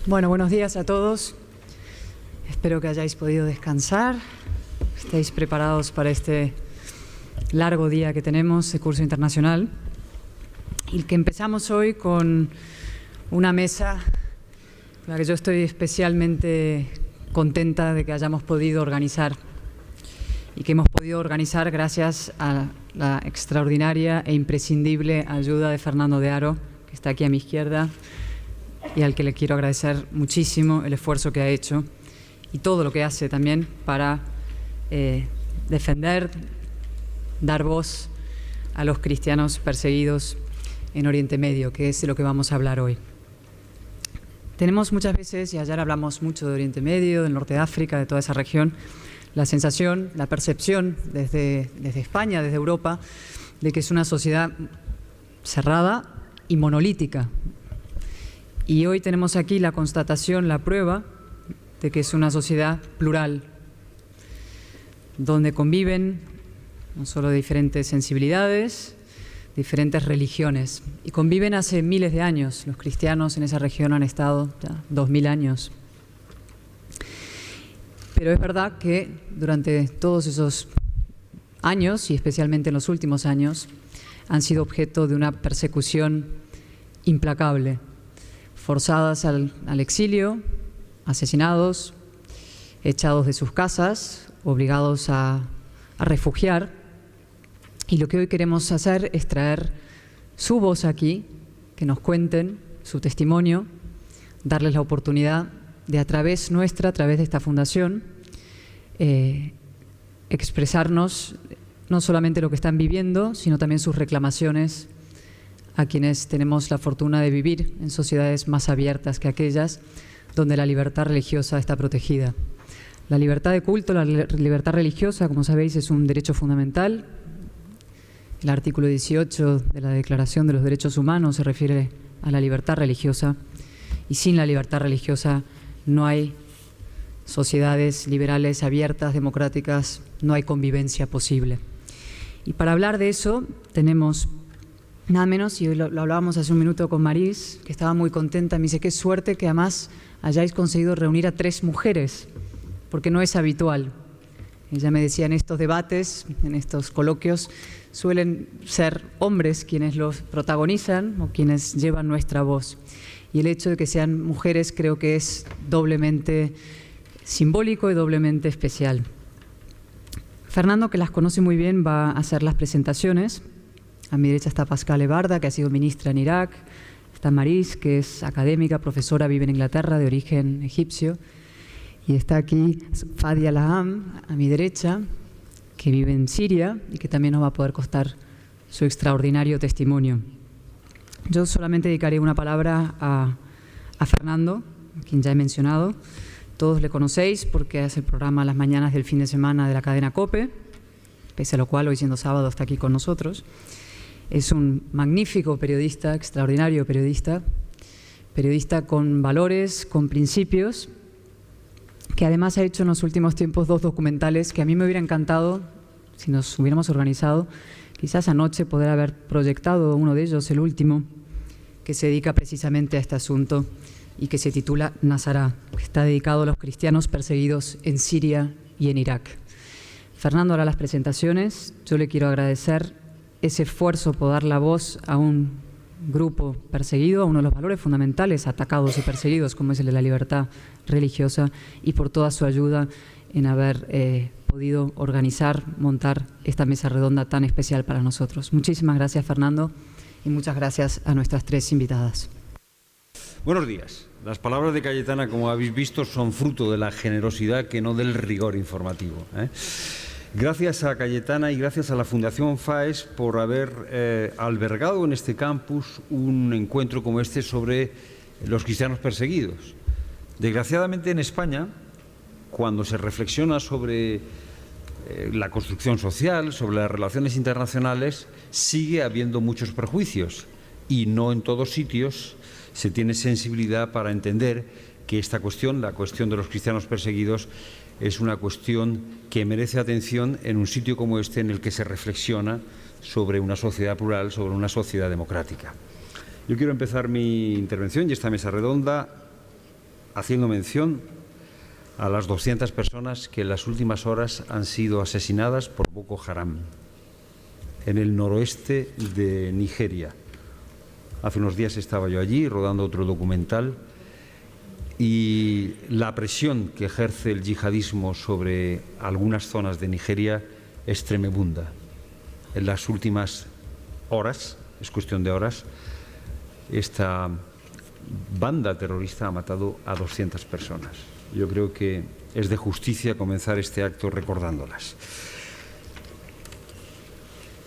Bueno, buenos días a todos. Espero que hayáis podido descansar, estéis preparados para este largo día que tenemos de curso internacional y que empezamos hoy con una mesa con la que yo estoy especialmente contenta de que hayamos podido organizar y que hemos podido organizar gracias a la extraordinaria e imprescindible ayuda de Fernando de Haro, que está aquí a mi izquierda, y al que le quiero agradecer muchísimo el esfuerzo que ha hecho y todo lo que hace también para defender, dar voz a los cristianos perseguidos en Oriente Medio, que es de lo que vamos a hablar hoy. Tenemos muchas veces, y ayer hablamos mucho de Oriente Medio, del norte de África, de toda esa región, la sensación, la percepción desde España, desde Europa, de que es una sociedad cerrada y monolítica. Y hoy tenemos aquí la constatación, la prueba de que es una sociedad plural, donde conviven no solo diferentes sensibilidades, diferentes religiones, y conviven hace miles de años. Los cristianos en esa región han estado ya 2000 años. Pero es verdad que durante todos esos años, y especialmente en los últimos años, han sido objeto de una persecución implacable, forzadas al exilio, asesinados, echados de sus casas, obligados a refugiar. Y lo que hoy queremos hacer es traer su voz aquí, que nos cuenten su testimonio, darles la oportunidad de a través nuestra, a través de esta fundación, expresarnos no solamente lo que están viviendo, sino también sus reclamaciones a quienes tenemos la fortuna de vivir en sociedades más abiertas que aquellas donde la libertad religiosa está protegida. La libertad de culto, la libertad religiosa, como sabéis, es un derecho fundamental. El artículo 18 de la Declaración de los Derechos Humanos se refiere a la libertad religiosa, y sin la libertad religiosa no hay sociedades liberales, abiertas, democráticas, no hay convivencia posible. Y para hablar de eso tenemos nada menos, y hoy lo hablábamos hace un minuto con Maris, que estaba muy contenta, me dice qué suerte que además hayáis conseguido reunir a 3 mujeres, porque no es habitual. Ella me decía, en estos debates, en estos coloquios, suelen ser hombres quienes los protagonizan o quienes llevan nuestra voz. Y el hecho de que sean mujeres creo que es doblemente simbólico y doblemente especial. Fernando, que las conoce muy bien, va a hacer las presentaciones. A mi derecha está Pascal Ebarda, que ha sido ministra en Irak. Está Maris, que es académica, profesora, vive en Inglaterra, de origen egipcio. Y está aquí Fadia Laham, a mi derecha, que vive en Siria y que también nos va a poder contar su extraordinario testimonio. Yo solamente dedicaré una palabra a Fernando, a quien ya he mencionado. Todos le conocéis porque hace el programa Las Mañanas del Fin de Semana de la cadena COPE, pese a lo cual hoy siendo sábado está aquí con nosotros. Es un magnífico periodista, extraordinario periodista con valores, con principios, que además ha hecho en los últimos tiempos 2 documentales que a mí me hubiera encantado, si nos hubiéramos organizado, quizás anoche poder haber proyectado uno de ellos, el último, que se dedica precisamente a este asunto y que se titula Nazará, que está dedicado a los cristianos perseguidos en Siria y en Irak. Fernando hará las presentaciones. Yo le quiero agradecer ese esfuerzo por dar la voz a un grupo perseguido, a uno de los valores fundamentales atacados y perseguidos, como es el de la libertad religiosa, y por toda su ayuda en haber podido organizar, montar esta mesa redonda tan especial para nosotros. Muchísimas gracias, Fernando, y muchas gracias a nuestras 3 invitadas. Buenos días. Las palabras de Cayetana, como habéis visto, son fruto de la generosidad que no del rigor informativo. Gracias a Cayetana y gracias a la Fundación FAES por haber albergado en este campus un encuentro como este sobre los cristianos perseguidos. Desgraciadamente en España, cuando se reflexiona sobre la construcción social, sobre las relaciones internacionales, sigue habiendo muchos prejuicios y no en todos sitios se tiene sensibilidad para entender que esta cuestión, la cuestión de los cristianos perseguidos, es una cuestión que merece atención en un sitio como este en el que se reflexiona sobre una sociedad plural, sobre una sociedad democrática. Yo quiero empezar mi intervención y esta mesa redonda haciendo mención a las 200 personas que en las últimas horas han sido asesinadas por Boko Haram en el noroeste de Nigeria. Hace unos días estaba yo allí rodando otro documental y la presión que ejerce el yihadismo sobre algunas zonas de Nigeria es tremenda. En las últimas horas, es cuestión de horas, esta banda terrorista ha matado a 200 personas. Yo creo que es de justicia comenzar este acto recordándolas.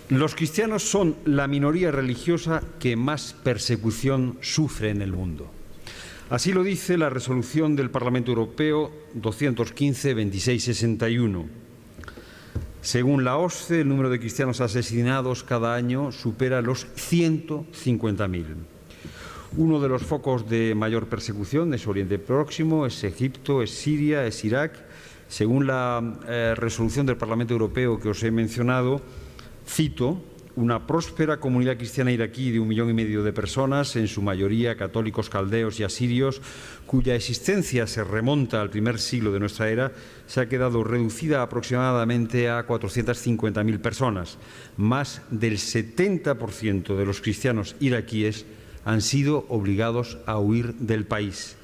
Los cristianos son la minoría religiosa que más persecución sufre en el mundo. Así lo dice la resolución del Parlamento Europeo 215/2661. Según la OSCE, el número de cristianos asesinados cada año supera los 150.000. Uno de los focos de mayor persecución es Oriente Próximo, es Egipto, es Siria, es Irak. Según la resolución del Parlamento Europeo que os he mencionado, cito: una próspera comunidad cristiana iraquí de 1,5 millones de personas, en su mayoría católicos caldeos y asirios, cuya existencia se remonta al primer siglo de nuestra era, se ha quedado reducida aproximadamente a 450.000 personas. Más del 70% de los cristianos iraquíes han sido obligados a huir del país.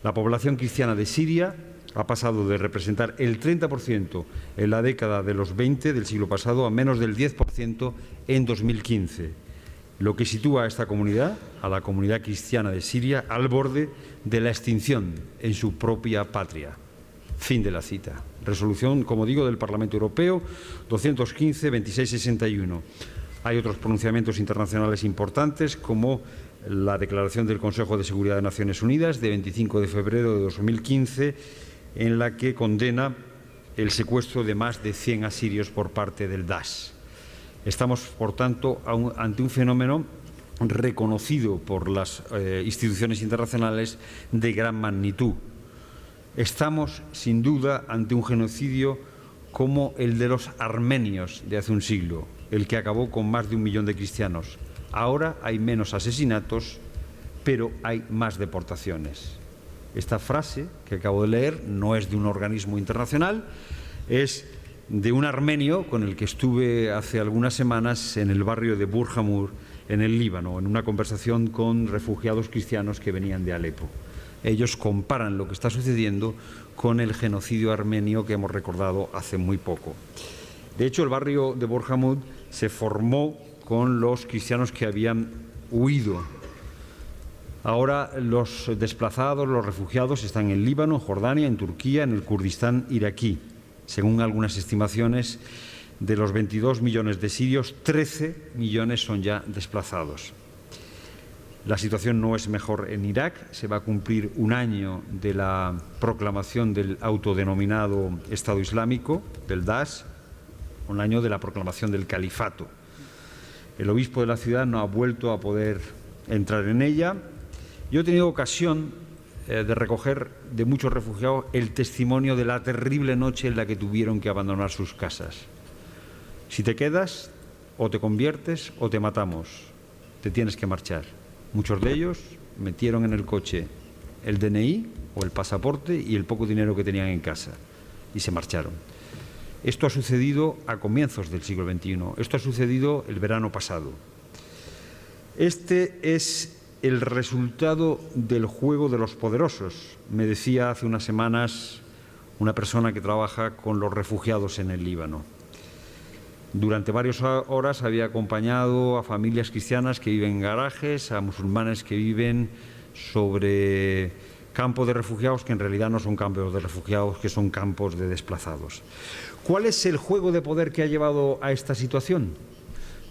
La población cristiana de Siria ha pasado de representar el 30% en la década de los 20 del siglo pasado a menos del 10% en 2015, lo que sitúa a esta comunidad, a la comunidad cristiana de Siria, al borde de la extinción en su propia patria. Fin de la cita. Resolución, como digo, del Parlamento Europeo 215/2661. Hay otros pronunciamientos internacionales importantes, como la Declaración del Consejo de Seguridad de Naciones Unidas de 25 de febrero de 2015, en la que condena el secuestro de más de 100 asirios por parte del Daesh. Estamos, por tanto, ante un fenómeno reconocido por las instituciones internacionales de gran magnitud. Estamos, sin duda, ante un genocidio como el de los armenios de hace un siglo, el que acabó con más de 1 millón de cristianos. Ahora hay menos asesinatos, pero hay más deportaciones. Esta frase que acabo de leer no es de un organismo internacional, es de un armenio con el que estuve hace algunas semanas en el barrio de Burhamur, en el Líbano, en una conversación con refugiados cristianos que venían de Alepo. Ellos comparan lo que está sucediendo con el genocidio armenio que hemos recordado hace muy poco. De hecho, el barrio de Burhamur se formó con los cristianos que habían huido. Ahora los desplazados, los refugiados, están en Líbano, en Jordania, en Turquía, en el Kurdistán iraquí. Según algunas estimaciones, de los 22 millones de sirios, 13 millones son ya desplazados. La situación no es mejor en Irak. Se va a cumplir un año de la proclamación del autodenominado Estado Islámico, del Daesh, un año de la proclamación del califato. El obispo de la ciudad no ha vuelto a poder entrar en ella. Yo he tenido ocasión de recoger de muchos refugiados el testimonio de la terrible noche en la que tuvieron que abandonar sus casas. Si te quedas, o te conviertes o te matamos. Te tienes que marchar. Muchos de ellos metieron en el coche el DNI o el pasaporte y el poco dinero que tenían en casa y se marcharon. Esto ha sucedido a comienzos del siglo XXI. Esto ha sucedido el verano pasado. Este es el resultado del juego de los poderosos, me decía hace unas semanas una persona que trabaja con los refugiados en el Líbano. Durante varias horas había acompañado a familias cristianas que viven en garajes, a musulmanes que viven sobre campos de refugiados que en realidad no son campos de refugiados, que son campos de desplazados. ¿Cuál es el juego de poder que ha llevado a esta situación?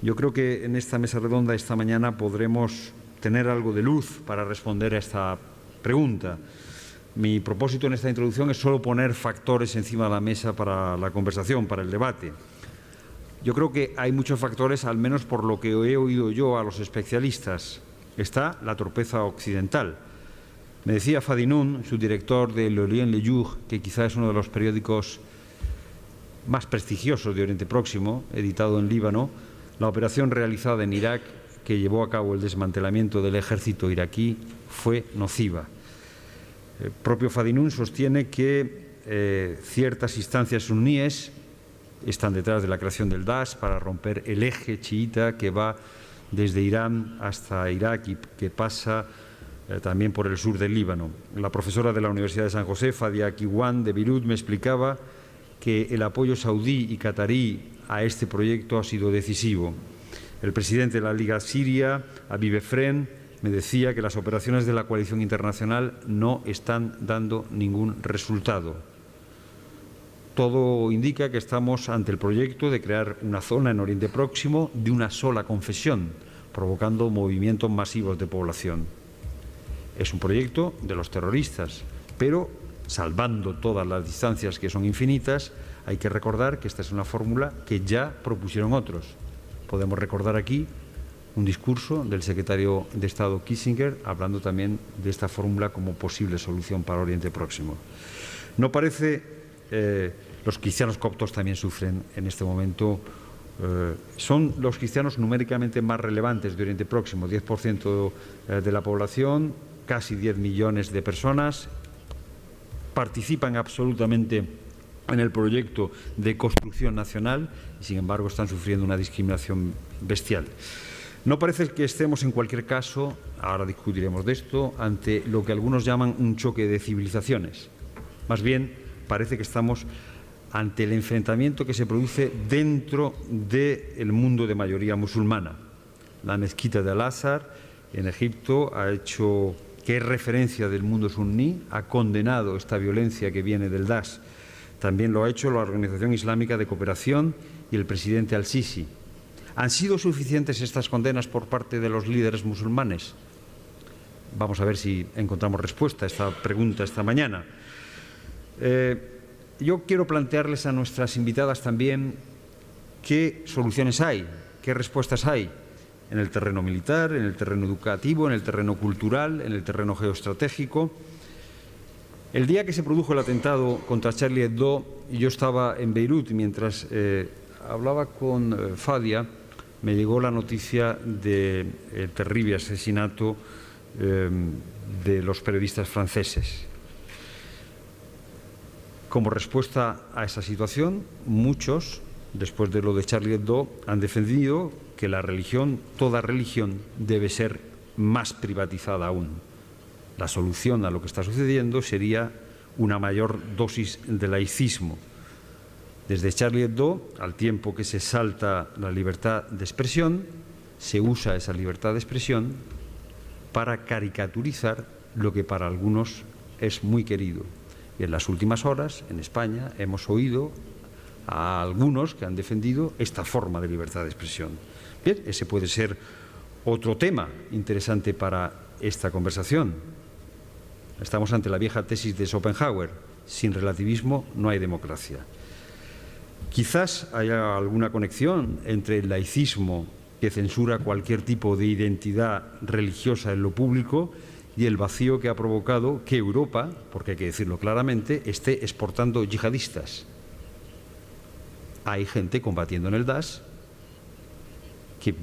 Yo creo que en esta mesa redonda esta mañana podremos tener algo de luz para responder a esta pregunta. Mi propósito en esta introducción es solo poner factores encima de la mesa para la conversación, para el debate. Yo creo que hay muchos factores, al menos por lo que he oído yo a los especialistas. Está la torpeza occidental. Me decía Fadinoun, su director de L'Orient Le Jour, que quizá es uno de los periódicos más prestigiosos de Oriente Próximo, editado en Líbano, la operación realizada en Irak, que llevó a cabo el desmantelamiento del ejército iraquí, fue nociva. El propio Fadinun sostiene que ciertas instancias suníes están detrás de la creación del Daesh para romper el eje chiita que va desde Irán hasta Irak y que pasa también por el sur del Líbano. La profesora de la Universidad de San José, Fadia Kiwan, de Beirut, me explicaba que el apoyo saudí y catarí a este proyecto ha sido decisivo. El presidente de la Liga Siria, Habib Efren, me decía que las operaciones de la coalición internacional no están dando ningún resultado. Todo indica que estamos ante el proyecto de crear una zona en Oriente Próximo de una sola confesión, provocando movimientos masivos de población. Es un proyecto de los terroristas, pero salvando todas las distancias que son infinitas, hay que recordar que esta es una fórmula que ya propusieron otros. Podemos recordar aquí un discurso del secretario de Estado Kissinger hablando también de esta fórmula como posible solución para Oriente Próximo. No parece, los cristianos coptos también sufren en este momento, son los cristianos numéricamente más relevantes de Oriente Próximo, 10% de la población, casi 10 millones de personas, participan absolutamente en el proyecto de construcción nacional y, sin embargo, están sufriendo una discriminación bestial. No parece que estemos, en cualquier caso, ahora discutiremos de esto, ante lo que algunos llaman un choque de civilizaciones. Más bien, parece que estamos ante el enfrentamiento que se produce dentro del mundo de mayoría musulmana. La mezquita de Al-Azhar en Egipto ha hecho que es referencia del mundo suní, ha condenado esta violencia que viene del Daesh. También lo ha hecho la Organización Islámica de Cooperación y el presidente al-Sisi. ¿Han sido suficientes estas condenas por parte de los líderes musulmanes? Vamos a ver si encontramos respuesta a esta pregunta esta mañana. Yo quiero plantearles a nuestras invitadas también qué soluciones hay, qué respuestas hay en el terreno militar, en el terreno educativo, en el terreno cultural, en el terreno geoestratégico. El día que se produjo el atentado contra Charlie Hebdo, yo estaba en Beirut y mientras hablaba con Fadia, me llegó la noticia del terrible asesinato de los periodistas franceses. Como respuesta a esa situación, muchos, después de lo de Charlie Hebdo, han defendido que la religión, toda religión, debe ser más privatizada aún. La solución a lo que está sucediendo sería una mayor dosis de laicismo. Desde Charlie Hebdo, al tiempo que se salta la libertad de expresión, se usa esa libertad de expresión para caricaturizar lo que para algunos es muy querido. Y en las últimas horas, en España, hemos oído a algunos que han defendido esta forma de libertad de expresión. Bien, ese puede ser otro tema interesante para esta conversación. Estamos ante la vieja tesis de Schopenhauer: sin relativismo no hay democracia. Quizás haya alguna conexión entre el laicismo, que censura cualquier tipo de identidad religiosa en lo público, y el vacío que ha provocado que Europa, porque hay que decirlo claramente, esté exportando yihadistas. Hay gente combatiendo en el Daesh que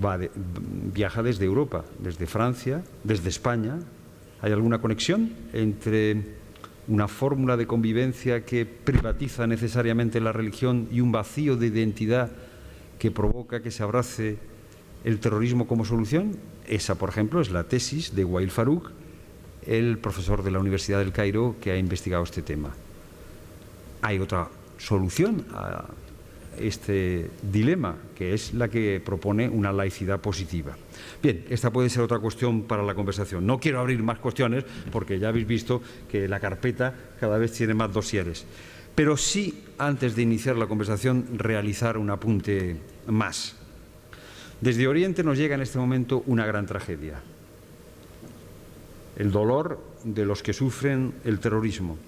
viaja desde Europa, desde Francia, desde España. ¿Hay alguna conexión entre una fórmula de convivencia que privatiza necesariamente la religión y un vacío de identidad que provoca que se abrace el terrorismo como solución? Esa, por ejemplo, es la tesis de Wael Farouk, el profesor de la Universidad del Cairo que ha investigado este tema. Hay otra solución a este dilema, que es la que propone una laicidad positiva. Bien, esta puede ser otra cuestión para la conversación. No quiero abrir más cuestiones porque ya habéis visto que la carpeta cada vez tiene más dosieres. Pero sí, antes de iniciar la conversación, realizar un apunte más. Desde Oriente nos llega en este momento una gran tragedia. El dolor de los que sufren el terrorismo.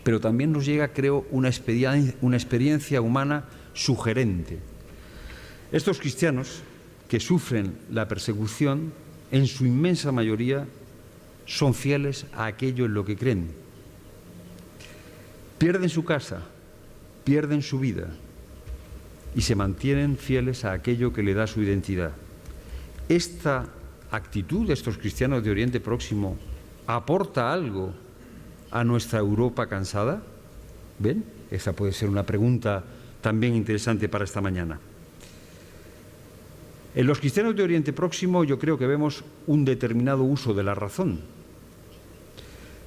Pero también nos llega, creo, una experiencia humana sugerente. Estos cristianos que sufren la persecución, en su inmensa mayoría, son fieles a aquello en lo que creen. Pierden su casa, pierden su vida y se mantienen fieles a aquello que le da su identidad. Esta actitud de estos cristianos de Oriente Próximo aporta algo a nuestra Europa cansada? ¿Ven? Esa puede ser una pregunta también interesante para esta mañana. En los cristianos de Oriente Próximo yo creo que vemos un determinado uso de la razón.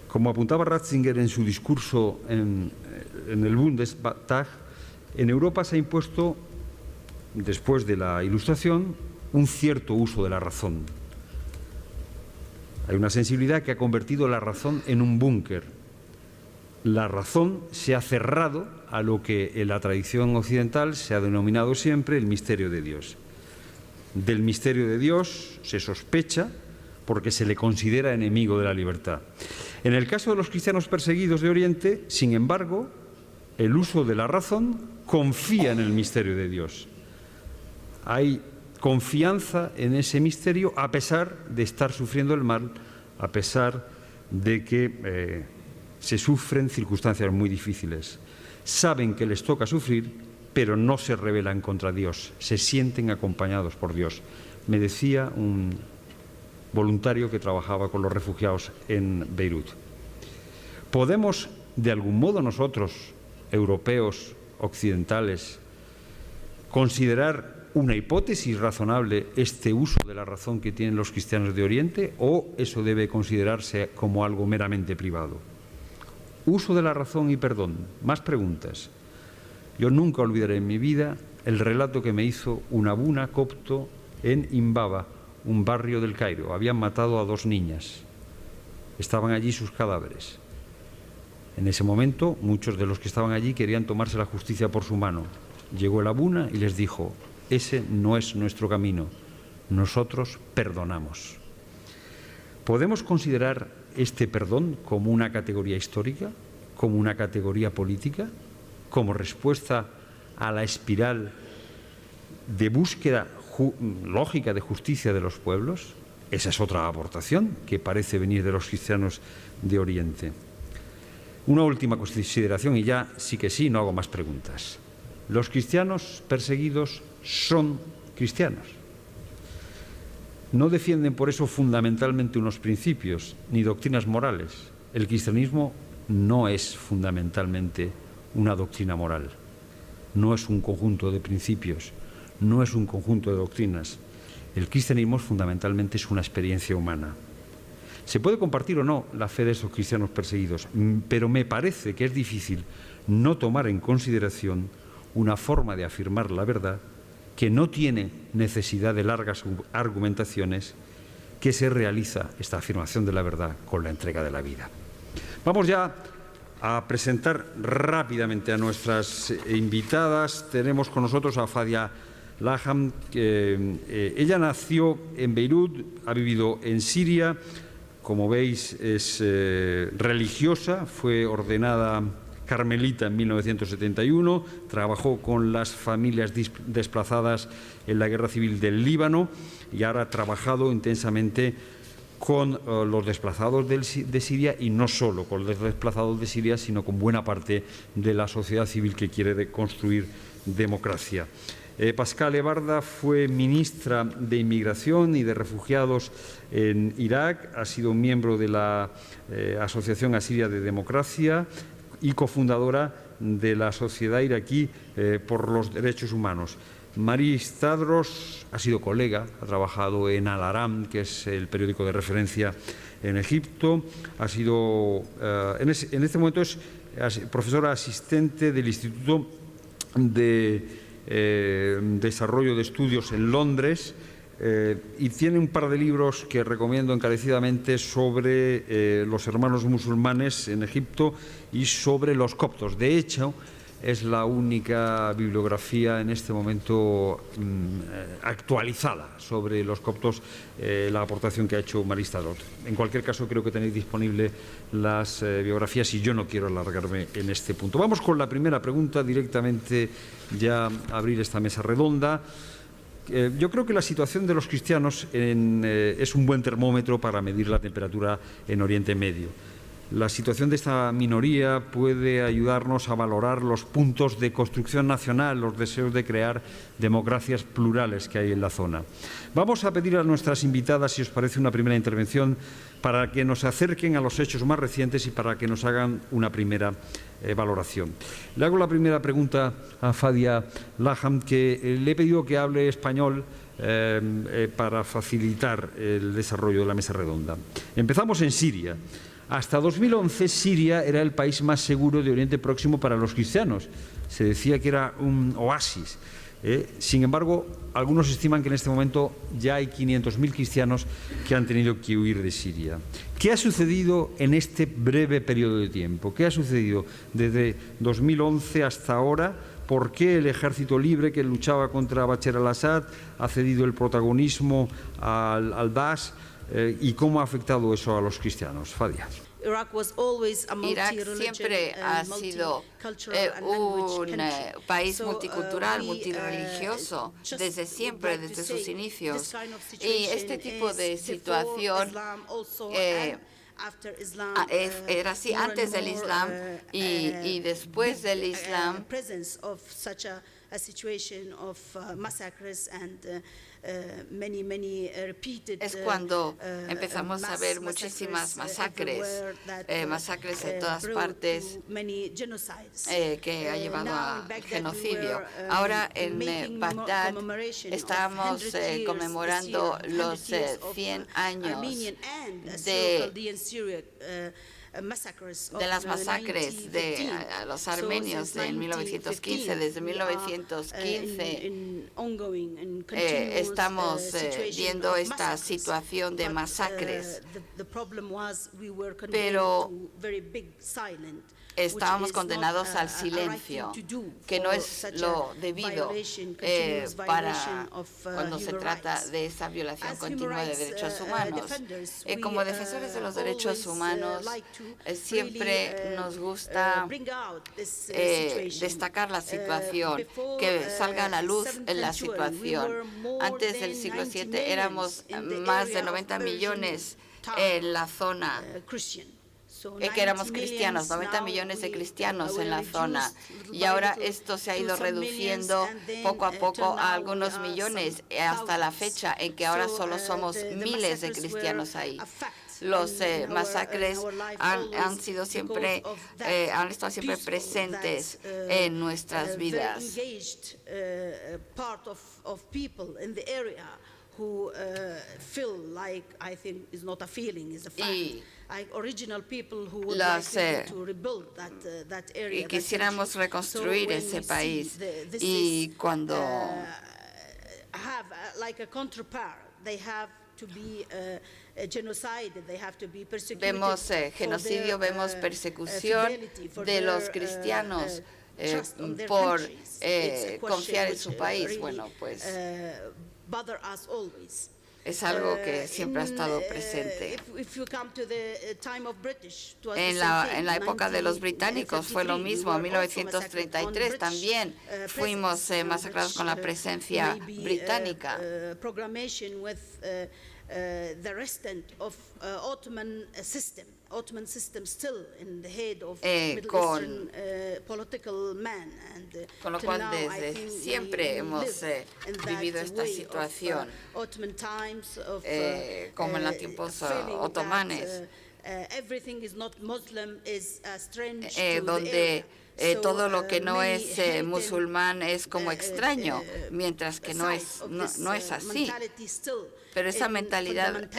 Como apuntaba Ratzinger en su discurso en el Bundestag, en Europa se ha impuesto, después de la Ilustración, un cierto uso de la razón. Hay una sensibilidad que ha convertido la razón en un búnker. La razón se ha cerrado a lo que en la tradición occidental se ha denominado siempre el misterio de Dios. Del misterio de Dios se sospecha porque se le considera enemigo de la libertad. En el caso de los cristianos perseguidos de Oriente, sin embargo, el uso de la razón confía en el misterio de Dios. Hay confianza en ese misterio a pesar de estar sufriendo el mal, a pesar de que se sufren circunstancias muy difíciles. Saben que les toca sufrir, pero no se rebelan contra Dios, se sienten acompañados por Dios. Me decía un voluntario que trabajaba con los refugiados en Beirut. ¿Podemos, de algún modo nosotros, europeos, occidentales, considerar una hipótesis razonable este uso de la razón que tienen los cristianos de Oriente, o eso debe considerarse como algo meramente privado? Uso de la razón y perdón. Más preguntas. Yo nunca olvidaré en mi vida el relato que me hizo un abuna copto en Imbaba, un barrio del Cairo. Habían matado a 2 niñas. Estaban allí sus cadáveres. En ese momento, muchos de los que estaban allí querían tomarse la justicia por su mano. Llegó el abuna y les dijo: ese no es nuestro camino, nosotros perdonamos. ¿Podemos considerar este perdón como una categoría histórica, como una categoría política, como respuesta a la espiral de búsqueda lógica de justicia de los pueblos? Esa es otra aportación que parece venir de los cristianos de Oriente. Una última consideración y ya sí que sí, no hago más preguntas. Los cristianos perseguidos son cristianos. No defienden por eso fundamentalmente unos principios ni doctrinas morales. El cristianismo no es fundamentalmente una doctrina moral, no es un conjunto de principios, no es un conjunto de doctrinas. El cristianismo fundamentalmente es una experiencia humana. Se puede compartir o no la fe de esos cristianos perseguidos, pero me parece que es difícil no tomar en consideración una forma de afirmar la verdad que no tiene necesidad de largas argumentaciones, que se realiza esta afirmación de la verdad con la entrega de la vida. Vamos ya a presentar rápidamente a nuestras invitadas. Tenemos con nosotros a Fadia Laham. Ella nació en Beirut, ha vivido en Siria. Como veis, es religiosa, fue ordenada carmelita en 1971, trabajó con las familias desplazadas en la guerra civil del Líbano y ahora ha trabajado intensamente con los desplazados de Siria, y no solo con los desplazados de Siria, sino con buena parte de la sociedad civil que quiere construir democracia. Pascal Ebarda fue ministra de Inmigración y de Refugiados en Irak, ha sido miembro de la Asociación Asiria de Democracia y cofundadora de la Sociedad Iraquí por los Derechos Humanos. Maris Tadros ha sido colega, ha trabajado en Al Aram, que es el periódico de referencia en Egipto, ha sido, en este momento es profesora asistente del Instituto de Desarrollo de Estudios en Londres, y tiene un par de libros que recomiendo encarecidamente sobre los hermanos musulmanes en Egipto y sobre los coptos. De hecho, es la única bibliografía en este momento actualizada sobre los coptos, la aportación que ha hecho Maris Tadros. En cualquier caso, creo que tenéis disponibles las biografías y yo no quiero alargarme en este punto. Vamos con la primera pregunta, directamente ya abrir esta mesa redonda. Yo creo que la situación de los cristianos es un buen termómetro para medir la temperatura en Oriente Medio. La situación de esta minoría puede ayudarnos a valorar los puntos de construcción nacional, los deseos de crear democracias plurales que hay en la zona. Vamos a pedir a nuestras invitadas, si os parece, una primera intervención para que nos acerquen a los hechos más recientes y para que nos hagan una primera valoración. Le hago la primera pregunta a Fadia Laham, que le he pedido que hable español para facilitar el desarrollo de la mesa redonda. Empezamos en Siria. Hasta 2011, Siria era el país más seguro de Oriente Próximo para los cristianos. Se decía que era un oasis. Sin embargo, algunos estiman que en este momento ya hay 500.000 cristianos que han tenido que huir de Siria. ¿Qué ha sucedido en este breve periodo de tiempo? ¿Qué ha sucedido desde 2011 hasta ahora? ¿Por qué el ejército libre que luchaba contra Bashar al-Assad ha cedido el protagonismo al Daesh? ¿Y cómo ha afectado eso a los cristianos? Fadia. Irak siempre ha sido un país multicultural, multirreligioso, desde siempre, desde sus inicios. Y este tipo de situación era así antes del Islam y después del Islam. Es cuando empezamos a ver muchísimas masacres, masacres en todas partes, que ha llevado a genocidio. Ahora en Bagdad estamos conmemorando los 100 años de las masacres de los armenios en 1915. Desde 1915 estamos viendo esta situación de masacres, pero estábamos condenados al silencio, que no es lo debido para cuando se trata de esa violación continua de derechos humanos. Como defensores de los derechos humanos, siempre nos gusta destacar la situación, que salga a la luz en la situación. Antes del siglo VII éramos más de 90 millones en la zona, que éramos cristianos, 90 millones de cristianos en la zona, y ahora esto se ha ido reduciendo poco a poco a algunos millones, hasta la fecha en que ahora solo somos miles de cristianos ahí. Los masacres han estado siempre presentes en nuestras vidas. Y quisiéramos reconstruir ese país, y cuando vemos genocidio, vemos persecución de los cristianos por confiar en su país. Bueno, pues es algo que siempre ha estado presente. En la época de los británicos fue lo mismo. En 1933 también fuimos masacrados con la presencia británica. Ottoman system still in the head of Middle Eastern political man, con lo cual desde siempre hemos vivido esta situación, como en los tiempos otomanes, donde todo lo que no es musulmán es como extraño, mientras que no es así. Pero esa mentalidad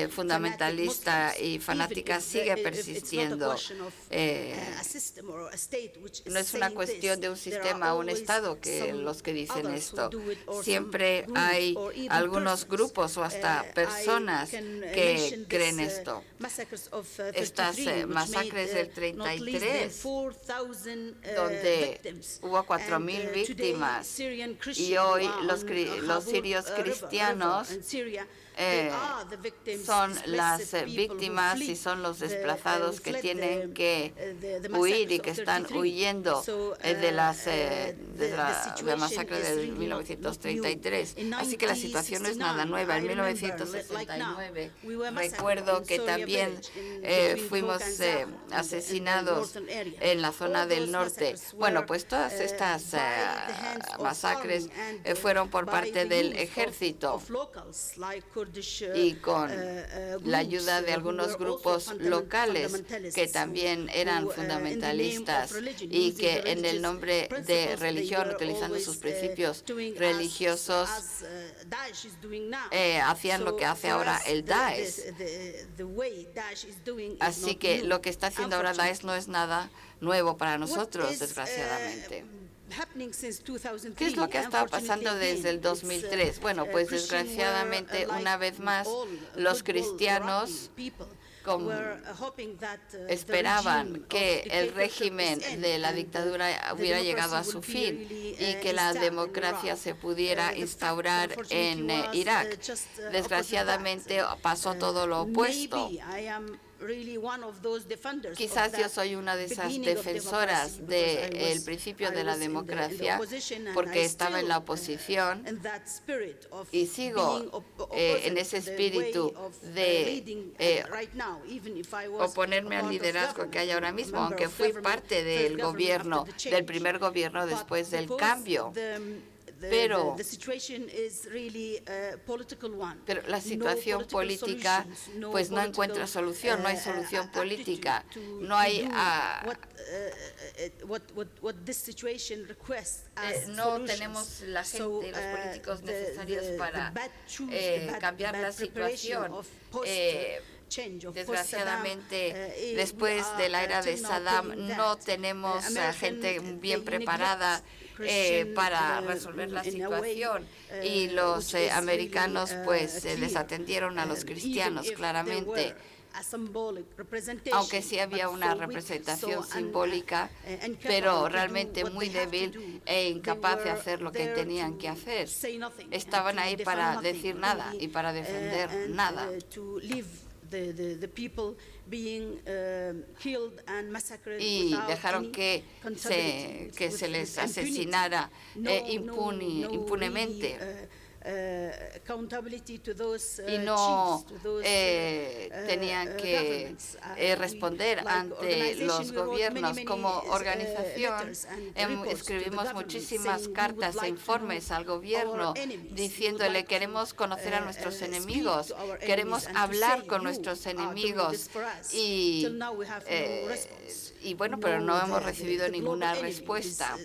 fundamentalista y fanática sigue persistiendo. No es una cuestión de un sistema o un Estado los que dicen esto. Siempre hay algunos grupos o hasta personas que creen esto. Estas masacres del 33 donde hubo 4.000 víctimas. Y hoy los sirios cristianos son las víctimas y son los desplazados que tienen que huir y que están huyendo de la masacre de 1933. Así que la situación no es nada nueva. En 1969 recuerdo que también fuimos asesinados en la zona del norte. Bueno, pues todas estas masacres fueron por parte del ejército y con la ayuda de algunos grupos locales que también eran fundamentalistas y que en el nombre de religión, utilizando sus principios religiosos, hacían lo que hace ahora el Daesh. Así que lo que está haciendo ahora Daesh no es nada nuevo para nosotros, desgraciadamente. ¿Qué es lo que ha estado pasando desde el 2003? Bueno, pues desgraciadamente, una vez más, los cristianos esperaban que el régimen de la dictadura hubiera llegado a su fin y que la democracia se pudiera instaurar en Irak. Desgraciadamente pasó todo lo opuesto. Quizás yo soy una de esas defensoras del principio de la democracia porque estaba en la oposición y sigo en ese espíritu de oponerme al liderazgo que hay ahora mismo, aunque fui parte del gobierno, del primer gobierno después del cambio. Pero la situación política pues no encuentra solución, no hay solución política, no hay no tenemos la gente, los políticos necesarios para cambiar la situación. Desgraciadamente, después de la era de Saddam, no tenemos gente bien preparada para resolver la situación y los americanos pues desatendieron a los cristianos claramente. Aunque sí había una representación simbólica, pero realmente muy débil e incapaz de hacer lo que tenían que hacer. Estaban ahí para decir nada y para defender nada. Y dejaron que se les asesinara impunemente. Y no tenían que responder ante los gobiernos. Como organización escribimos muchísimas cartas e informes al gobierno diciéndole: queremos conocer a nuestros enemigos, queremos hablar con nuestros enemigos y bueno, pero no hemos recibido ninguna respuesta.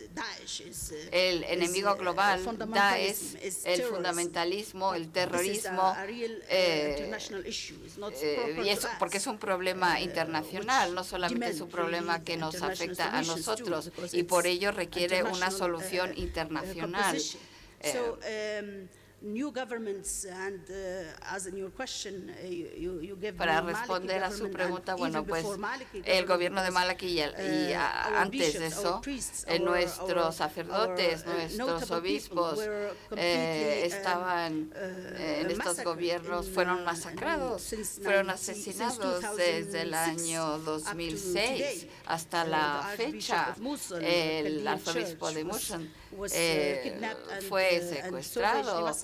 El enemigo global, Daesh, el fundamentalismo, el terrorismo, y eso porque es un problema internacional, no solamente es un problema que nos afecta a nosotros, y por ello requiere una solución internacional. Para responder a su pregunta, bueno, pues el gobierno de Maliki y antes de eso, nuestros sacerdotes, nuestros obispos estaban en estos gobiernos, fueron masacrados, fueron asesinados desde el año 2006 hasta la fecha. El arzobispo de Mosul fue secuestrado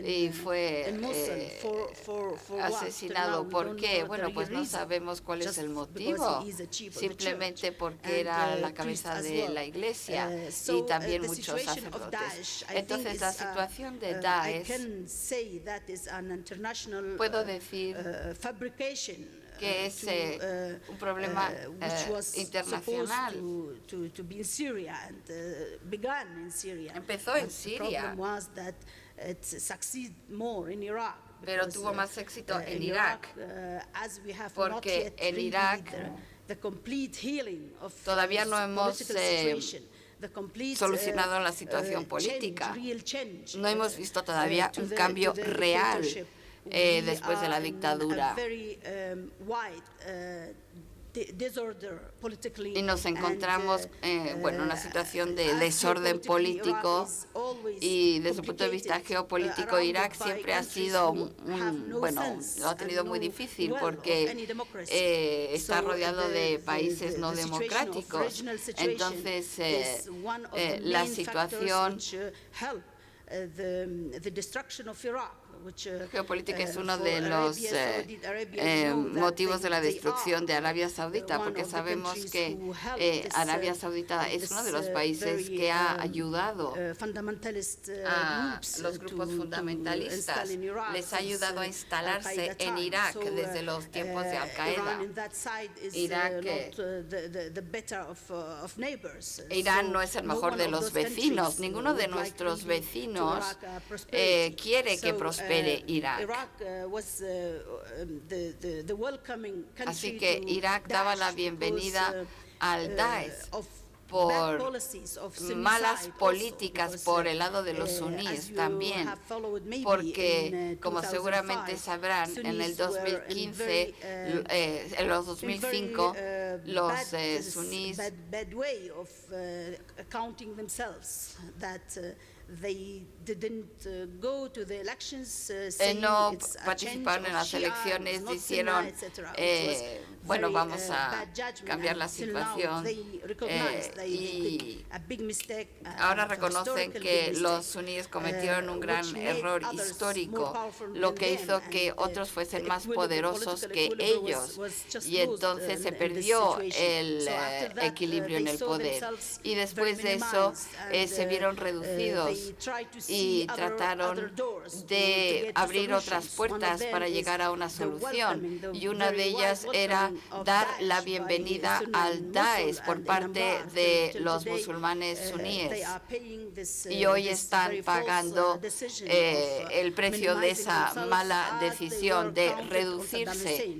y fue asesinado. ¿Por qué? Bueno, pues no sabemos cuál es el motivo, simplemente porque era la cabeza de la iglesia y también muchos sacerdotes. Entonces, la situación de Daesh, puedo decir que es un problema internacional. Empezó en Siria, pero tuvo más éxito en Irak, porque en Irak todavía no hemos solucionado la situación política. No hemos visto todavía un cambio real después de la dictadura. y nos encontramos en una situación de desorden político, y desde el punto de vista geopolítico Irak siempre ha sido lo ha tenido muy difícil porque está rodeado de países no democráticos. Entonces la situación geopolítica es uno de los motivos de la destrucción de Arabia Saudita, porque sabemos que Arabia Saudita es uno de los países que ha ayudado a los grupos fundamentalistas, les ha ayudado a instalarse en Irak desde los tiempos de Al-Qaeda. Irán no es el mejor de los vecinos, ninguno de nuestros vecinos quiere que prospere Irak. Así que Irak daba la bienvenida al Daesh por malas políticas por el lado de los suníes también, porque como seguramente sabrán, en el 2015, en los 2005, los suníes no participaron en las elecciones, dijeron, vamos a cambiar la situación, y ahora reconocen que los suníes cometieron un gran error histórico, lo que hizo que otros fuesen más poderosos que ellos, y entonces se perdió el equilibrio en el poder, y después de eso se vieron reducidos y trataron de abrir otras puertas para llegar a una solución, y una de ellas era dar la bienvenida al Daesh por parte de los musulmanes suníes, y hoy están pagando el precio de esa mala decisión de reducirse.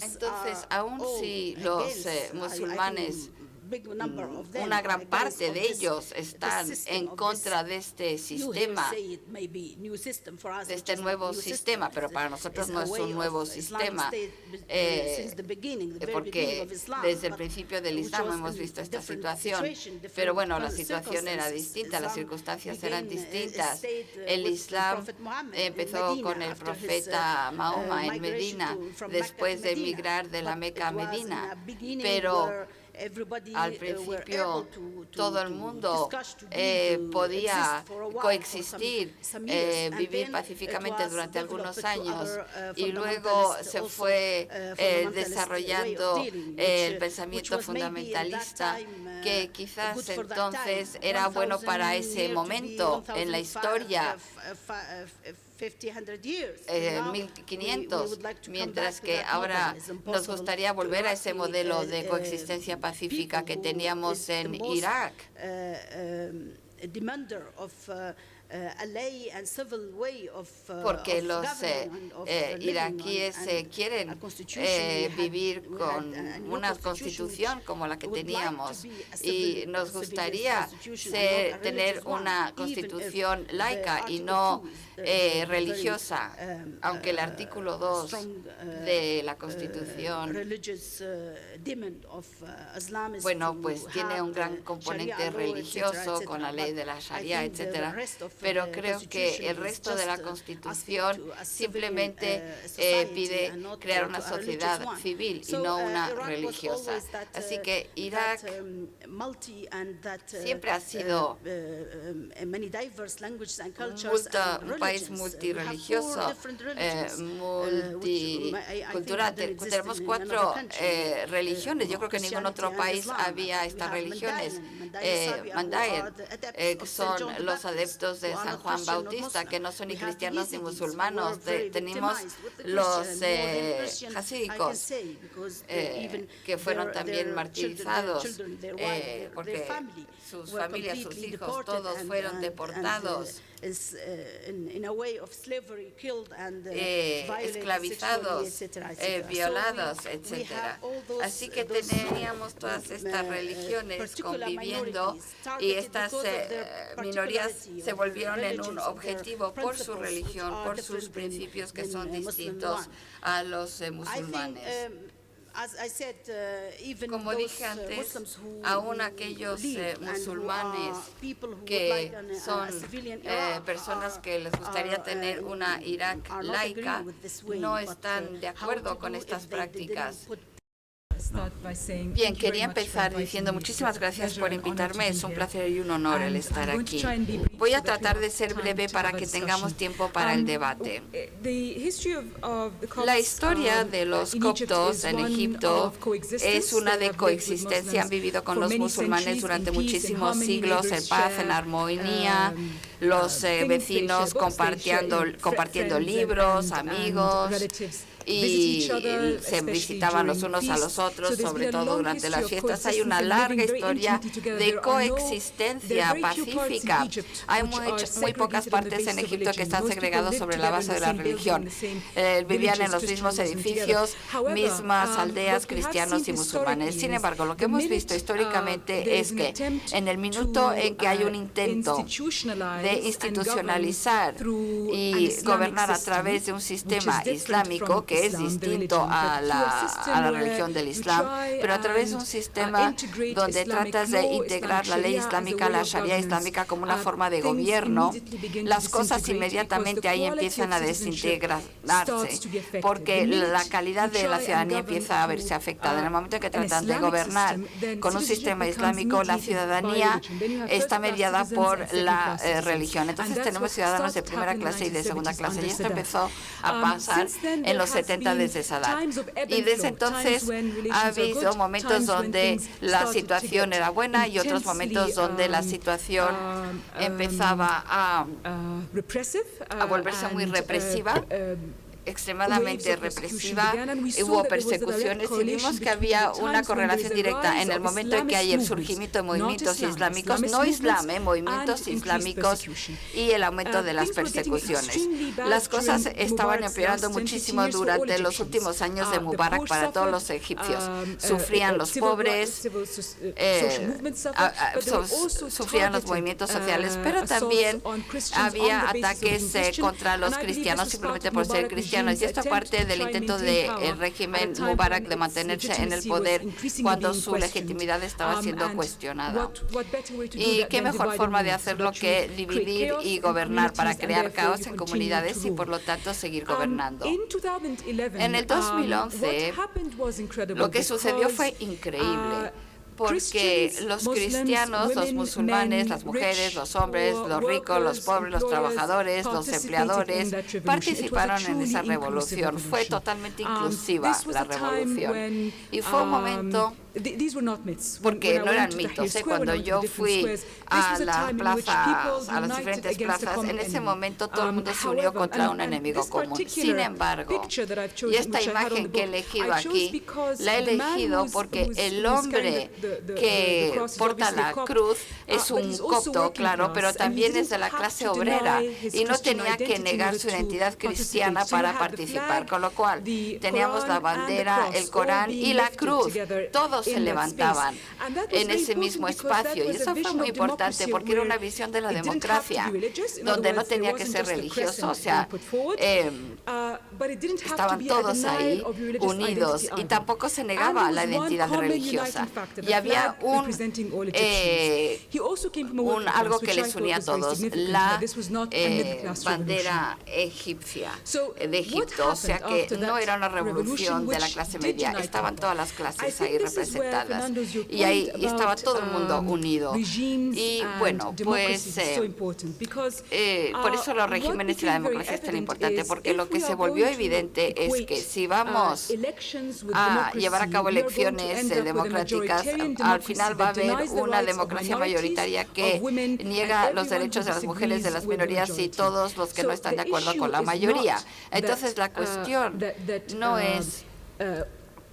Entonces, aun si los musulmanes, una gran parte de ellos están en contra de este sistema, de este nuevo sistema, pero para nosotros no es un nuevo sistema, porque desde el principio del Islam hemos visto esta situación, pero la situación era distinta, las circunstancias eran distintas. El Islam empezó con el profeta Mahoma en Medina, después de emigrar de la Meca a Medina, pero al principio todo el mundo podía coexistir, vivir pacíficamente durante algunos años, y luego se fue desarrollando el pensamiento fundamentalista, que quizás entonces era bueno para ese momento en la historia, 1500, mientras que ahora nos gustaría volver a ese modelo de coexistencia pacífica que teníamos en Irak. Porque los iraquíes quieren vivir con una constitución como la que teníamos, y nos gustaría tener una constitución laica y no religiosa, aunque el artículo 2 de la constitución pues tiene un gran componente religioso con la ley de la Sharia, etcétera, pero creo que el resto de la Constitución simplemente pide crear una sociedad civil y no una religiosa. Así que Irak siempre ha sido un país multirreligioso, multicultural. Tenemos 4 religiones. Yo creo que en ningún otro país había estas religiones. Mandaer, que son los adeptos de San Juan Bautista, que no son ni cristianos ni musulmanos. Tenemos los hasídicos, que fueron también martirizados, porque sus familias, sus hijos, todos fueron deportados, esclavizados, violados, etcétera. Así que teníamos todas estas religiones conviviendo, y estas minorías se volvieron volvieron en un objetivo por su religión, por sus principios que son distintos a los musulmanes. Como dije antes, aún aquellos musulmanes que son personas que les gustaría tener una Irak laica, no están de acuerdo con estas prácticas. Bien, quería empezar diciendo muchísimas gracias por invitarme. Es un placer y un honor el estar aquí. Voy a tratar de ser breve para que tengamos tiempo para el debate. La historia de los coptos en Egipto es una de coexistencia. Han vivido con los musulmanes durante muchísimos siglos en paz, en armonía. Los vecinos compartiendo libros, amigos, y se visitaban los unos a los otros, sobre todo durante las fiestas. Hay una larga historia de coexistencia pacífica. Hay muy pocas partes en Egipto que están segregados sobre la base de la religión. Vivían en los mismos edificios, mismas aldeas, cristianos y musulmanes. Sin embargo, lo que hemos visto históricamente es que en el minuto en que hay un intento de institucionalizar y gobernar a través de un sistema islámico, que es distinto a la religión del Islam, pero a través de un sistema donde tratas de integrar la ley islámica, la Sharia islámica, como una forma de gobierno, las cosas inmediatamente ahí empiezan a desintegrarse, porque la calidad de la ciudadanía empieza a verse afectada. En el momento en que tratan de gobernar con un sistema islámico, la ciudadanía está mediada por la religión. Entonces tenemos ciudadanos de primera clase y de segunda clase, y esto empezó a pasar en los 70 desde Sadat. Y desde entonces ha habido momentos donde la situación era buena y otros momentos donde la situación empezaba a volverse muy represiva, extremadamente represiva. Hubo persecuciones y vimos que había una correlación directa en el momento en que hay el surgimiento de movimientos islámicos, no islam, movimientos islámicos, y el aumento de las persecuciones. Las cosas estaban empeorando muchísimo durante los últimos años de Mubarak para todos los egipcios. Sufrían los pobres, sufrían los movimientos sociales, pero también había ataques contra los cristianos simplemente por ser cristianos. Y esto parte del intento del régimen Mubarak de mantenerse en el poder cuando su legitimidad estaba siendo cuestionada. Y qué mejor forma de hacerlo que dividir y gobernar para crear caos en comunidades y por lo tanto seguir gobernando. En el 2011 lo que sucedió fue increíble, porque los cristianos, los musulmanes, las mujeres, los hombres, los ricos, los pobres, los trabajadores, los empleadores, participaron en esa revolución. Fue totalmente inclusiva la revolución. Y fue un momento, porque no eran mitos. Cuando yo fui a la plaza, a las diferentes plazas, en ese momento todo el mundo se unió contra un enemigo común. Sin embargo, y esta imagen que he elegido aquí, la he elegido porque el hombre que porta la cruz es un copto, claro, pero también es de la clase obrera y no tenía que negar su identidad cristiana para participar, con lo cual teníamos la bandera, el Corán y la cruz. Todos se levantaban en ese mismo espacio, y eso fue muy importante porque era una visión de la democracia donde no tenía que ser religioso, o sea, estaban todos ahí unidos y tampoco se negaba la identidad religiosa, y había algo que les unía a todos, la bandera egipcia de Egipto, o sea que no era una revolución de la clase media, estaban todas las clases ahí representadas y ahí estaba todo el mundo unido. Y bueno, pues por eso los regímenes y la democracia es tan importante, porque lo que se volvió evidente es que si vamos a llevar a cabo elecciones democráticas, al final va a haber una democracia mayoritaria que niega los derechos de las mujeres, de las minorías y todos los que no están de acuerdo con la mayoría. Entonces la cuestión no es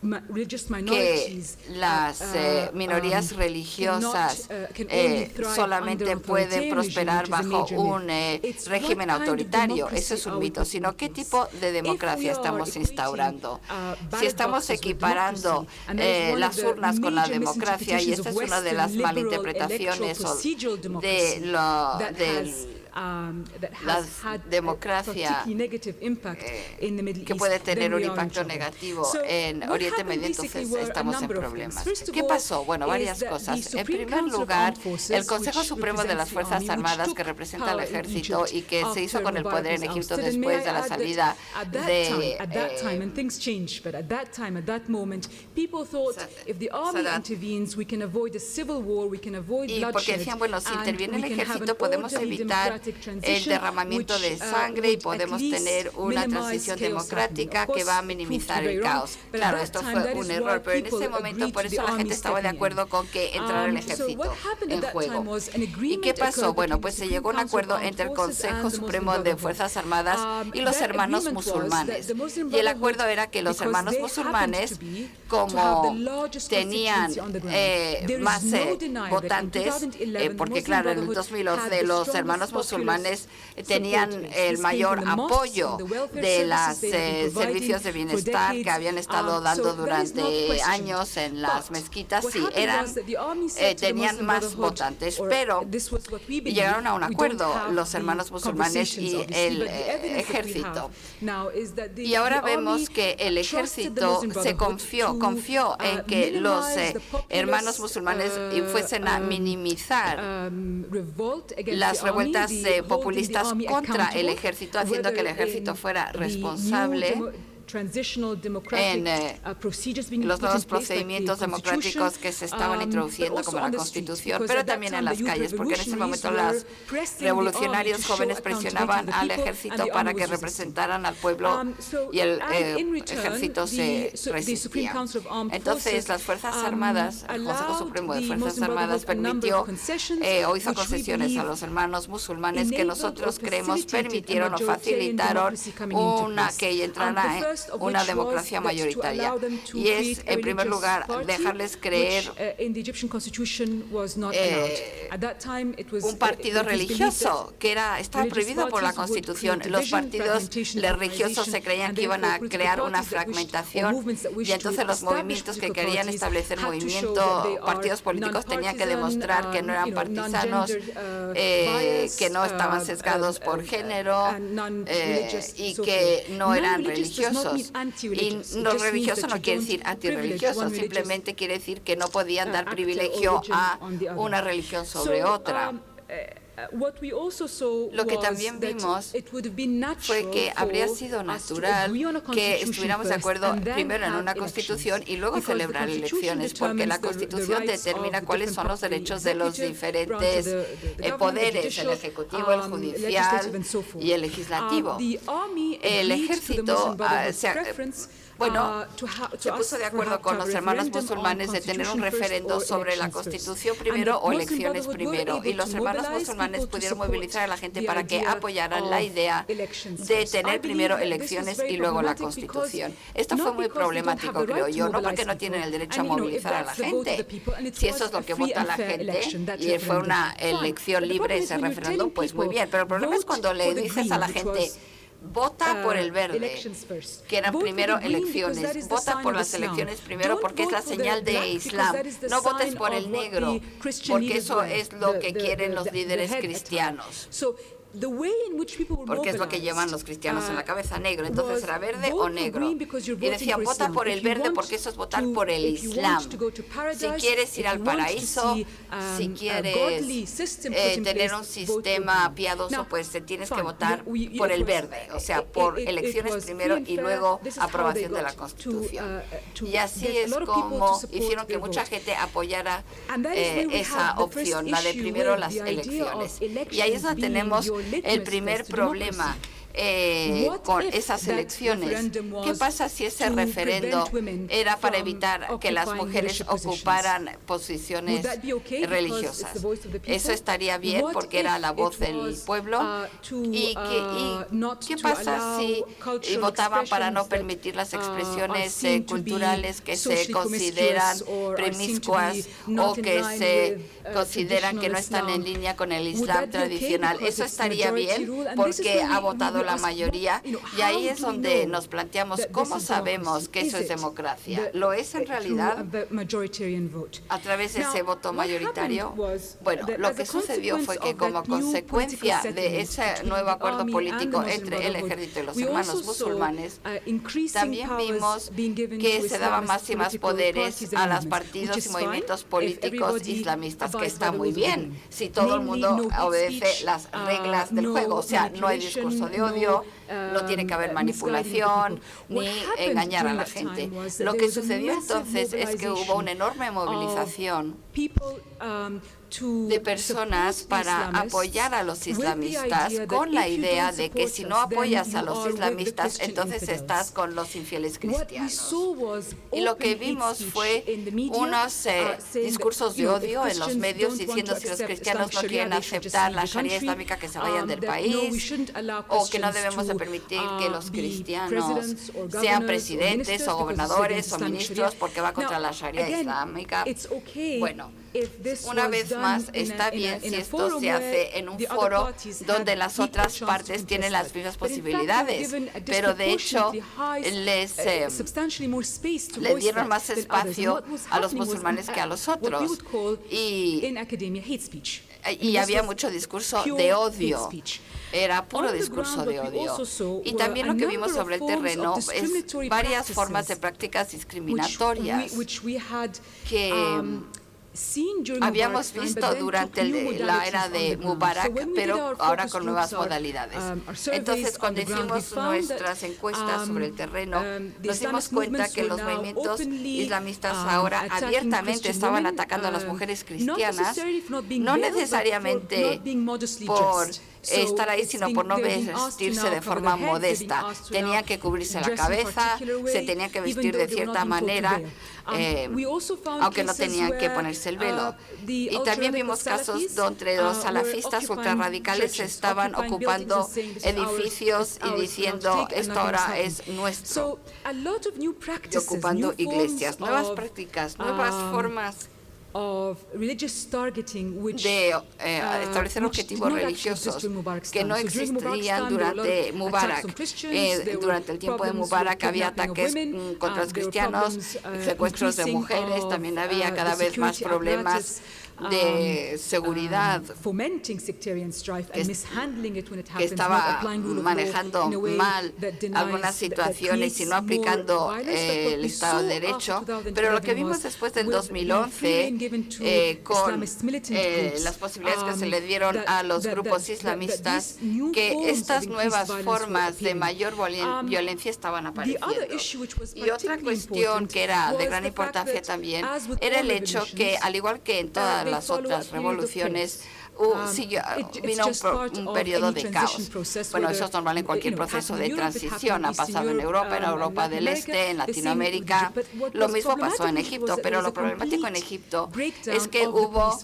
que las minorías religiosas solamente pueden prosperar bajo un régimen autoritario. Eso es un mito, sino qué tipo de democracia estamos instaurando. Si estamos equiparando las urnas con la democracia, y esta es una de las malinterpretaciones del la democracia que puede tener un impacto negativo en Oriente Medio, entonces estamos en problemas. ¿Qué pasó? Bueno, varias cosas. En primer lugar, el Consejo Supremo de las Fuerzas Armadas, que representa al ejército y que se hizo con el poder en Egipto después de la salida de y porque decían, bueno, si interviene el ejército podemos evitar el derramamiento de sangre y podemos tener una transición democrática que va a minimizar el caos. Claro, esto fue un error, pero en ese momento por eso la gente estaba de acuerdo con que entrara el ejército en juego. ¿Y qué pasó? Bueno, pues se llegó a un acuerdo entre el Consejo Supremo de Fuerzas Armadas y los hermanos musulmanes. Y el acuerdo era que los hermanos musulmanes, como tenían más votantes, porque claro, en el 2011 los hermanos musulmanes tenían el mayor apoyo de los servicios de bienestar que habían estado dando durante años en las mezquitas. Sí, tenían más votantes, pero llegaron a un acuerdo los hermanos musulmanes y el ejército. Y ahora vemos que el ejército se confió en que los hermanos musulmanes fuesen a minimizar las revueltas populistas contra el ejército, haciendo que el ejército fuera responsable en los nuevos procedimientos democráticos que se estaban introduciendo, como la Constitución, pero también en las calles, porque en ese momento los revolucionarios jóvenes presionaban al ejército para que representaran al pueblo y el ejército se resistía. Entonces, las Fuerzas Armadas, el Consejo Supremo de Fuerzas Armadas permitió o hizo concesiones a los hermanos musulmanes que nosotros creemos permitieron o facilitaron que entrara una democracia mayoritaria. Y es, en primer lugar, dejarles creer un partido religioso que estaba prohibido por la Constitución. Los partidos religiosos se creían que iban a crear una fragmentación y entonces los movimientos que querían establecer partidos políticos tenían que demostrar que no eran partisanos, que no estaban sesgados por género y que no eran religiosos. Y no religioso no quiere decir antirreligioso, simplemente quiere decir que no podían dar privilegio a una religión sobre otra. Lo que también vimos fue que habría sido natural que estuviéramos de acuerdo primero en una constitución y luego celebrar elecciones, porque la constitución determina cuáles son los derechos de los diferentes poderes, el ejecutivo, el judicial y el legislativo. El ejército se puso de acuerdo con los hermanos musulmanes de tener un referendo sobre la Constitución primero o elecciones primero. Y los hermanos musulmanes pudieron movilizar a la gente para que apoyaran la idea de tener primero elecciones y luego la Constitución. Esto fue muy problemático, creo yo, no porque no tienen el derecho a movilizar a la gente. Si eso es lo que vota la gente y fue una elección libre ese referéndum, pues muy bien. Pero el problema es cuando le dices a la gente: vota por el verde, que eran primero elecciones. Vota por las elecciones primero porque es la señal de Islam. No votes por el negro, porque eso es lo que quieren los líderes cristianos. Porque es lo que llevan los cristianos en la cabeza, negro. Entonces era verde o negro. Y decían, vota por el verde porque eso es votar por el Islam. Si quieres ir al paraíso, si quieres tener un sistema piadoso, pues tienes que votar por el verde. O sea, por elecciones primero y luego aprobación de la Constitución. Y así es como hicieron que mucha gente apoyara esa opción, la de primero las elecciones. Y ahí es donde tenemos el primer problema con esas elecciones. ¿Qué pasa si ese referendo era para evitar que las mujeres ocuparan posiciones religiosas? ¿Eso estaría bien porque era la voz del pueblo? ¿Y qué pasa si votaban para no permitir las expresiones culturales que se consideran promiscuas o que se consideran que no están en línea con el Islam tradicional? ¿Eso estaría bien porque ha votado logrado la mayoría, y ahí es donde nos planteamos cómo sabemos que eso es democracia. ¿Lo es en realidad a través de ese voto mayoritario? Bueno, lo que sucedió fue que como consecuencia de ese nuevo acuerdo político entre el ejército y los hermanos musulmanes, también vimos que se daban más y más poderes a los partidos y movimientos políticos islamistas, que está muy bien si todo el mundo obedece las reglas del juego. O sea, no hay discurso de odio, no tiene que haber manipulación ni engañar a la gente. Lo que sucedió entonces es que hubo una enorme movilización de personas para apoyar a los islamistas, con la idea de que si no apoyas a los islamistas, entonces estás con los infieles cristianos. Y lo que vimos fue unos discursos de odio en los medios diciendo si los cristianos no quieren aceptar la Sharia islámica, que se vayan del país, o que no debemos de permitir que los cristianos sean presidentes o gobernadores o ministros porque va contra la Sharia islámica. Bueno, una vez más, está bien si esto se hace en un foro donde las otras partes tienen las mismas posibilidades, pero de hecho le dieron más espacio a los musulmanes que a los otros. Y había mucho discurso de odio. Era puro discurso de odio. Y también lo que vimos sobre el terreno es varias formas de prácticas discriminatorias que habíamos visto durante la era de Mubarak, pero ahora con nuevas modalidades. Entonces, cuando hicimos nuestras encuestas sobre el terreno, nos dimos cuenta que los movimientos islamistas ahora abiertamente estaban atacando a las mujeres cristianas, no necesariamente por estar ahí, sino por no vestirse de forma modesta. Tenían que cubrirse la cabeza, se tenían que vestir de cierta manera, aunque no tenían que ponerse el velo. Y también vimos casos donde los salafistas ultrarradicales estaban ocupando edificios y diciendo esto ahora es nuestro, y ocupando iglesias. Nuevas prácticas, nuevas formas de establecer objetivos religiosos que no existían durante Mubarak. Durante el tiempo de Mubarak había ataques contra los cristianos, secuestros de mujeres, también había cada vez más problemas de seguridad que estaba manejando mal algunas situaciones y no aplicando el Estado de Derecho. Pero lo que vimos después del 2011 con las posibilidades que se le dieron a los grupos islamistas, que estas nuevas formas de mayor violencia estaban apareciendo. Y otra cuestión que era de gran importancia también era el hecho que, al igual que en todas las otras revoluciones, vino un periodo de caos. Bueno, eso es normal en cualquier proceso de transición. Ha pasado en Europa del Este, en Latinoamérica. Lo mismo pasó en Egipto, pero lo problemático en Egipto es que hubo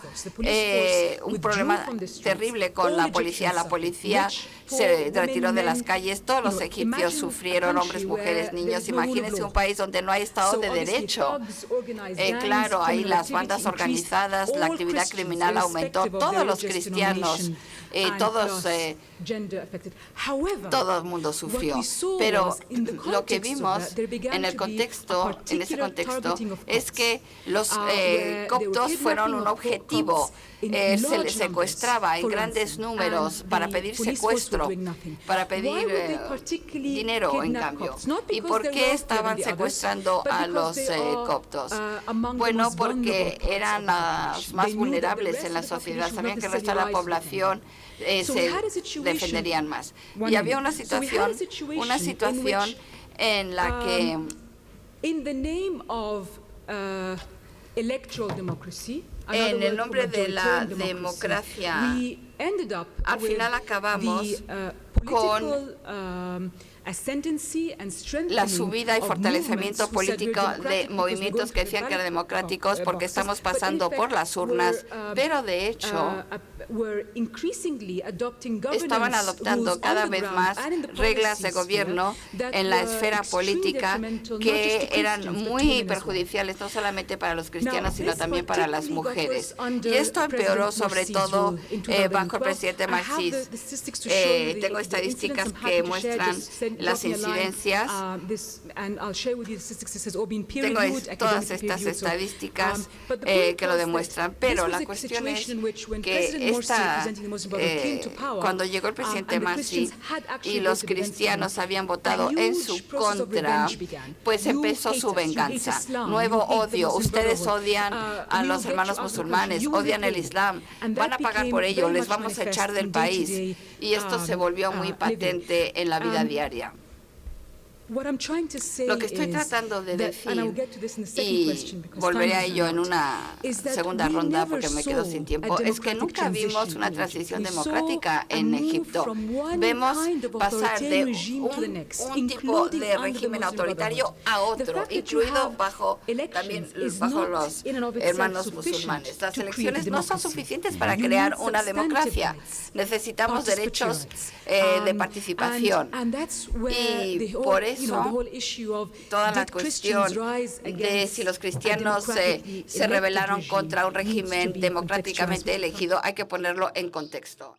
un problema terrible con la policía. La policía se retiró de las calles. Todos los egipcios sufrieron, hombres, mujeres, niños. Imagínense un país donde no hay Estado de Derecho. Claro, ahí las bandas organizadas, la actividad criminal aumentó. Todos los cristianos, todo el mundo sufrió. Pero lo que vimos en ese contexto es que los coptos fueron un objetivo. Se les secuestraba en grandes números para pedir secuestro, para pedir dinero en cambio. ¿Y por qué estaban secuestrando a los coptos? Bueno, porque eran las más vulnerables en la sociedad. Sabían que el resto de la población se defenderían más. Y había una situación en la que en el nombre de la democracia, al final acabamos con la subida y fortalecimiento político de movimientos que decían que eran democráticos porque estamos pasando por las urnas, pero de hecho estaban adoptando cada vez más reglas de gobierno en la esfera política que eran muy perjudiciales, no solamente para los cristianos, sino también para las mujeres. Y esto empeoró sobre todo bajo el presidente Massis. Tengo estadísticas que muestran las incidencias. Tengo todas estas estadísticas que lo demuestran, pero la cuestión es que cuando llegó el presidente Massis y los cristianos habían votado en su contra, pues empezó su venganza. Nuevo odio. Ustedes odian a los hermanos musulmanes, odian el Islam, van a pagar por ello, les vamos a echar del país. Y esto se volvió muy patente en la vida diaria. Lo que estoy tratando de decir, y volveré a ello en una segunda ronda porque me quedo sin tiempo, es que nunca vimos una transición democrática en Egipto. Vemos pasar de un tipo de régimen autoritario a otro, incluido también bajo los hermanos musulmanes. Las elecciones no son suficientes para crear una democracia. Necesitamos derechos de participación. Y por eso toda la cuestión de si los cristianos se rebelaron contra un régimen democráticamente elegido hay que ponerlo en contexto.